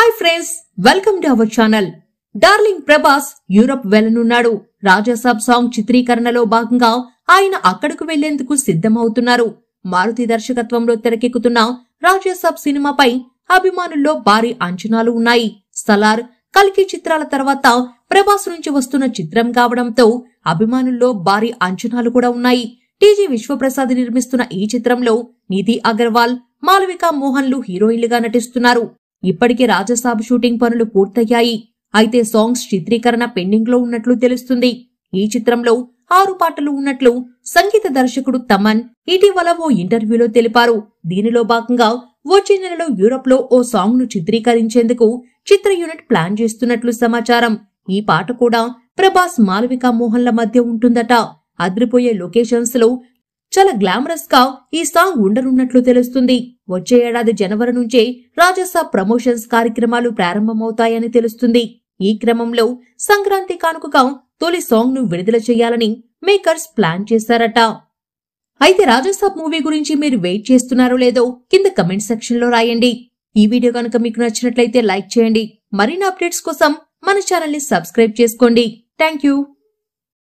Hi friends, welcome to our channel. Darling Prabhas Europe వెళ్లనున్నాడు. Raja Saab song చిత్రీకరణలో భాగంగా ఆయన అక్కడకు వెళ్లేందుకు సిద్ధమవుతున్నారు. మారుతి దర్శకత్వంలో తెరకెక్కుతున్న రాజాసాబ్ సినిమాపై అభిమానుల్లో భారీ అంచనాలు ఉన్నాయి. సలార్, కల్కి చిత్రాల తర్వాత ప్రభాస్ నుంచి వస్తున్న చిత్రం కావడంతో అభిమానుల్లో భారీ అంచనాలు కూడా ఉన్నాయి. టీజీ విశ్వప్రసాద్ నిర్మిస్తున్న ఈ చిత్రంలో నిధి అగర్వాల్, మాలవిక మోహన్లు హీరోయిన్లుగా నటిస్తున్నారు. ఇప్పటికే రాజాసాబ్ షూటింగ్ పనులు పూర్తయ్యాయి. అయితే సాంగ్స్ చిత్రీకరణ పెండింగ్ లో ఉన్నట్లు తెలుస్తుంది. ఈ చిత్రంలో 6 పాటలు ఉన్నట్లు సంగీత దర్శకుడు తమన్ ఇటీవల ఓ ఇంటర్వ్యూలో తెలిపారు. దీనిలో భాగంగా వచ్చే నెలలో యూరప్ లో ఓ సాంగ్ ను చిత్రీకరించేందుకు చిత్ర యూనిట్ ప్లాన్ చేస్తున్నట్లు సమాచారం. ఈ పాట కూడా ప్రభాస్, మాలవిక మోహన్ల మధ్య ఉంటుందట. అద్రిపోయే లొకేషన్స్ లో చాలా గ్లామరస్ గా ఈ సాంగ్ ఉండనున్నట్లు తెలుస్తుంది. వచ్చే ఏడాది జనవరి నుంచే రాజాసాబ్ ప్రమోషన్స్ కార్యక్రమాలు ప్రారంభమవుతాయని తెలుస్తుంది. ఈ క్రమంలో సంక్రాంతి కానుకగా తొలి సాంగ్ ను విడుదల చేయాలని మేకర్స్ ప్లాన్ చేశారట. అయితే రాజాసాబ్ మూవీ గురించి మీరు వెయిట్ చేస్తున్నారో లేదో కింద కమెంట్ సెక్షన్ లో రాయండి. ఈ వీడియో కనుక మీకు నచ్చినట్లయితే లైక్ చేయండి. మరిన్ని అప్డేట్స్ కోసం మన ఛానల్ ని సబ్స్క్రైబ్ చేసుకోండి. Thank you.